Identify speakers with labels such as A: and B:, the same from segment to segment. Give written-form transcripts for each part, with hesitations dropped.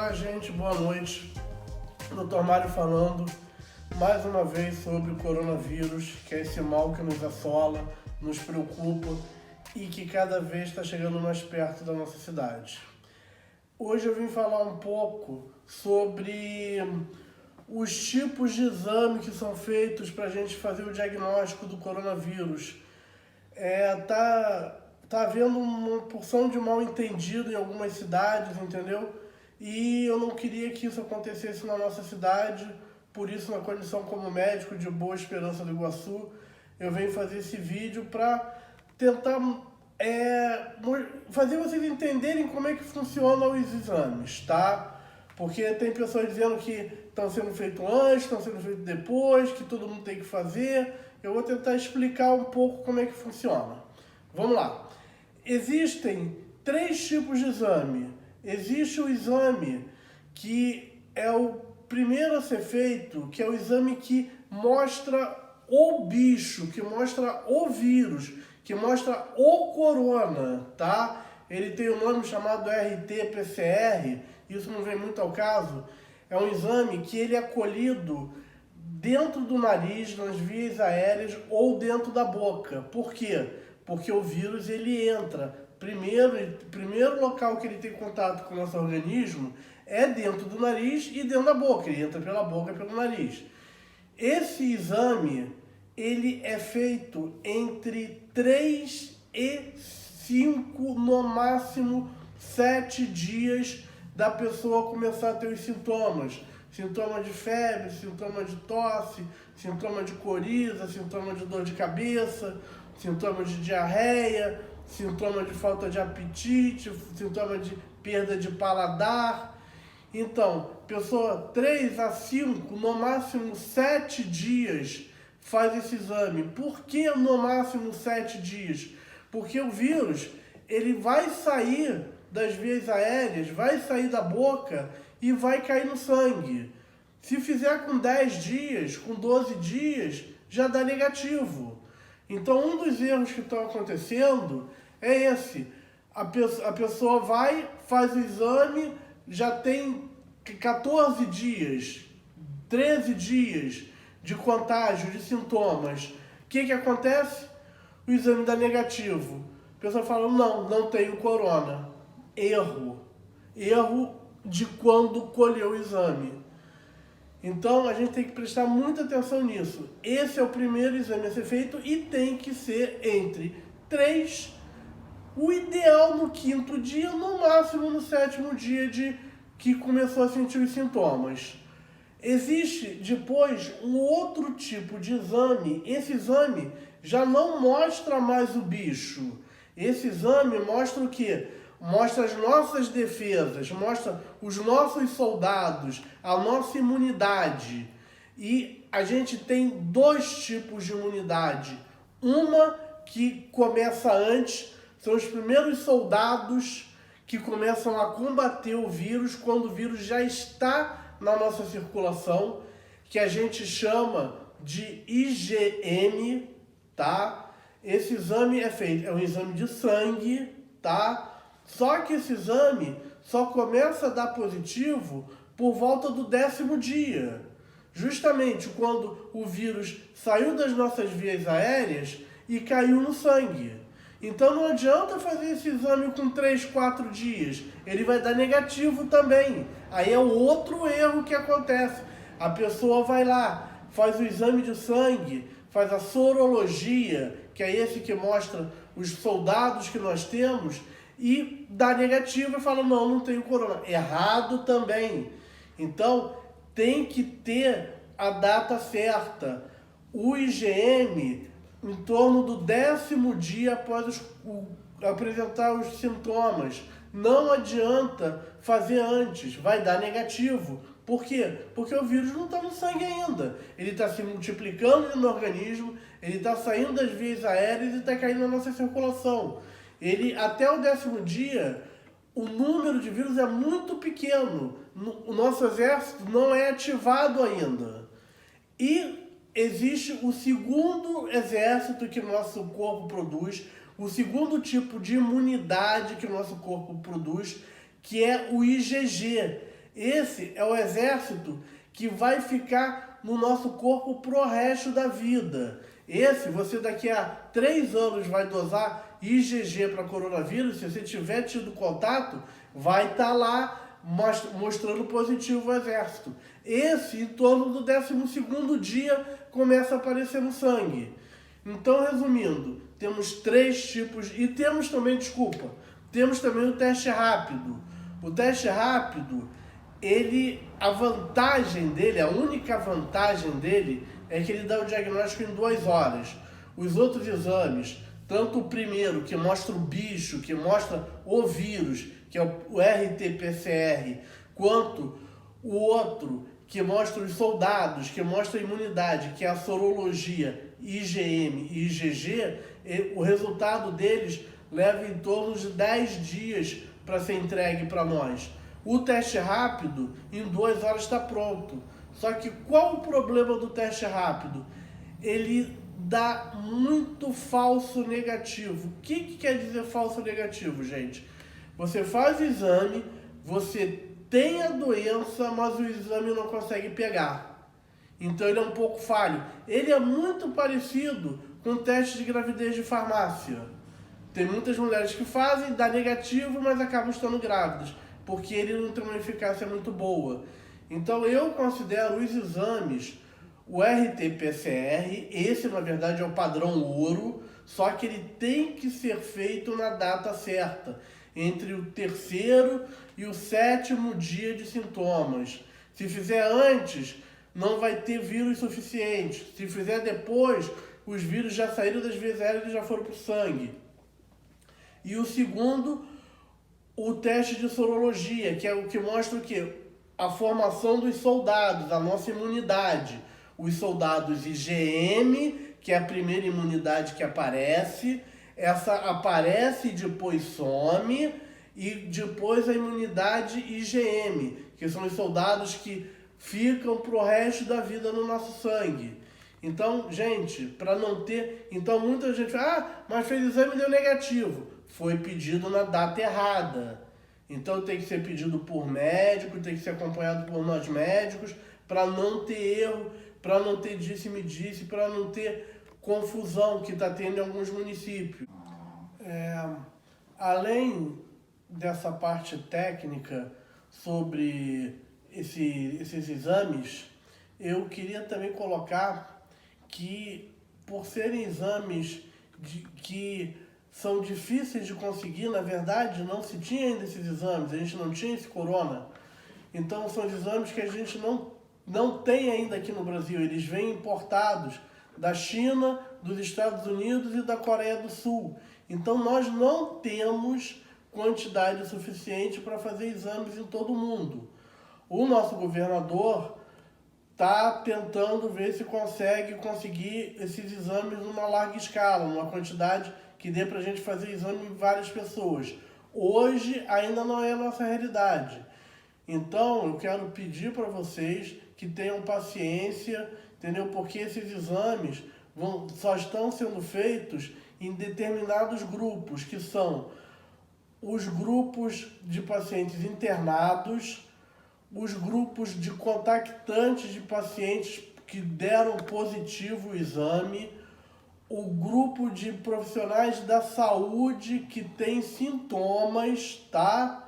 A: Olá, gente, boa noite. Dr. Mário falando mais uma vez sobre o coronavírus, que é esse mal que nos assola, nos preocupa e que cada vez está chegando mais perto da nossa cidade. Hoje eu vim falar um pouco sobre os tipos de exame que são feitos para a gente fazer o diagnóstico do coronavírus. Tá havendo uma porção de mal entendido em algumas cidades, entendeu? E eu não queria que isso acontecesse na nossa cidade, por isso, na condição como médico de Boa Esperança do Iguaçu, eu venho fazer esse vídeo para tentar fazer vocês entenderem como é que funcionam os exames, tá? Porque tem pessoas dizendo que estão sendo feitos antes, estão sendo feitos depois, que todo mundo tem que fazer. Eu vou tentar explicar um pouco como é que funciona. Vamos lá. Existem 3 tipos de exame. Existe o exame que é o primeiro a ser feito, que é o exame que mostra o bicho, que mostra o vírus, que mostra o corona, tá? Ele tem um nome chamado RT-PCR, isso não vem muito ao caso. É um exame que ele é colhido dentro do nariz, nas vias aéreas ou dentro da boca. Por quê? Porque o vírus ele entra. Primeiro local que ele tem contato com o nosso organismo é dentro do nariz e dentro da boca. Ele entra pela boca e pelo nariz. Esse exame ele é feito entre 3 e 5, no máximo 7 dias da pessoa começar a ter os sintomas. Sintoma de febre, sintoma de tosse, sintoma de coriza, sintoma de dor de cabeça, sintoma de diarreia, sintoma de falta de apetite, sintoma de perda de paladar. Então, pessoa 3 a 5, no máximo 7 dias faz esse exame. Por que no máximo 7 dias? Porque o vírus ele vai sair das vias aéreas, vai sair da boca e vai cair no sangue. Se fizer com 10 dias, com 12 dias, já dá negativo. Então, um dos erros que estão acontecendo é esse. A pessoa vai, faz o exame, já tem 14 dias, 13 dias de contágio, de sintomas. O que acontece? O exame dá negativo. A pessoa fala, não tenho corona. Erro de quando colheu o exame. Então, a gente tem que prestar muita atenção nisso. Esse é o primeiro exame a ser feito e tem que ser entre 3, o ideal no 5º dia, no máximo no 7º dia de que começou a sentir os sintomas. Existe depois um outro tipo de exame. Esse exame já não mostra mais o bicho. Esse exame mostra o quê? Mostra as nossas defesas, mostra os nossos soldados, a nossa imunidade. E a gente tem 2 tipos de imunidade. Uma que começa antes, são os primeiros soldados que começam a combater o vírus quando o vírus já está na nossa circulação, que a gente chama de IgM, tá? Esse exame é um exame de sangue, tá? Só que esse exame só começa a dar positivo por volta do 10º dia. Justamente quando o vírus saiu das nossas vias aéreas e caiu no sangue. Então não adianta fazer esse exame com 3, 4 dias. Ele vai dar negativo também. Aí é outro erro que acontece. A pessoa vai lá, faz o exame de sangue, faz a sorologia, que é esse que mostra os soldados que nós temos, e dá negativo e fala, não tenho corona. Errado também. Então, tem que ter a data certa. O IgM, em torno do 10º dia após apresentar os sintomas. Não adianta fazer antes, vai dar negativo. Por quê? Porque o vírus não está no sangue ainda. Ele está se multiplicando no organismo, ele está saindo das vias aéreas e está caindo na nossa circulação. Até o 10º dia, o número de vírus é muito pequeno. O nosso exército não é ativado ainda. E existe o segundo exército que o nosso corpo produz, o segundo tipo de imunidade que o nosso corpo produz, que é o IgG. Esse é o exército que vai ficar no nosso corpo pro resto da vida. Esse, você daqui a 3 anos vai dosar IgG para coronavírus, se você tiver tido contato, vai estar lá mostrando positivo o exército. Esse, em torno do 12º dia, começa a aparecer no sangue. Então, resumindo, temos 3 tipos, e temos também, temos também o teste rápido. O teste rápido, a vantagem dele, a única vantagem dele, é que ele dá o diagnóstico em 2 horas. Os outros exames, tanto o primeiro, que mostra o bicho, que mostra o vírus, que é o RT-PCR, quanto o outro, que mostra os soldados, que mostra a imunidade, que é a sorologia IgM e IgG, o resultado deles leva em torno de 10 dias para ser entregue para nós. O teste rápido, em 2 horas está pronto. Só que qual o problema do teste rápido? Ele dá muito falso negativo. O que quer dizer falso negativo, gente? Você faz o exame, você tem a doença, mas o exame não consegue pegar. Então ele é um pouco falho. Ele é muito parecido com o teste de gravidez de farmácia. Tem muitas mulheres que fazem, dá negativo, mas acabam estando grávidas, porque ele não tem uma eficácia muito boa. Então eu considero os exames, o RT-PCR, esse na verdade é o padrão ouro, só que ele tem que ser feito na data certa, entre o 3º e o 7º dia de sintomas. Se fizer antes, não vai ter vírus suficiente. Se fizer depois, os vírus já saíram das vias aéreas e já foram para o sangue. E o segundo, o teste de sorologia, que é o que mostra o quê? A formação dos soldados, a nossa imunidade. Os soldados IgM, que é a primeira imunidade que aparece, essa aparece e depois some, e depois a imunidade IgM, que são os soldados que ficam pro resto da vida no nosso sangue. Então, gente, para não ter... Então, muita gente fala, mas fez exame e deu negativo. Foi pedido na data errada. Então, tem que ser pedido por médico, tem que ser acompanhado por nós médicos, para não ter erro, para não ter disse-me-disse, para não ter confusão que está tendo em alguns municípios. Além dessa parte técnica sobre esses exames, eu queria também colocar que, por serem exames que são difíceis de conseguir, na verdade, não se tinha ainda esses exames, a gente não tinha esse corona. Então, são exames que a gente não tem ainda aqui no Brasil, eles vêm importados da China, dos Estados Unidos e da Coreia do Sul. Então, nós não temos quantidade suficiente para fazer exames em todo o mundo. O nosso governador está tentando ver se conseguir esses exames numa larga escala, numa quantidade que dê para a gente fazer exame em várias pessoas. Hoje ainda não é a nossa realidade. Então, eu quero pedir para vocês que tenham paciência, entendeu? Porque esses exames só estão sendo feitos em determinados grupos, que são os grupos de pacientes internados, os grupos de contactantes de pacientes que deram positivo o exame, o grupo de profissionais da saúde que tem sintomas, tá?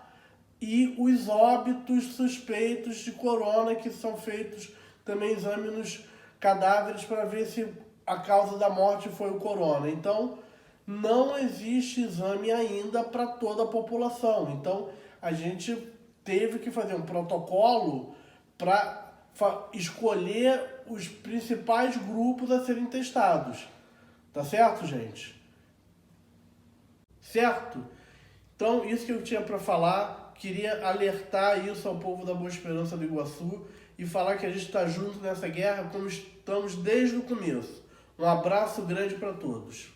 A: E os óbitos suspeitos de corona, que são feitos também exame nos cadáveres para ver se a causa da morte foi o corona. Então, não existe exame ainda para toda a população. Então, a gente teve que fazer um protocolo para escolher os principais grupos a serem testados. Tá certo, gente? Certo? Então, isso que eu tinha para falar. Queria alertar isso ao povo da Boa Esperança do Iguaçu e falar que a gente está junto nessa guerra como estamos desde o começo. Um abraço grande para todos.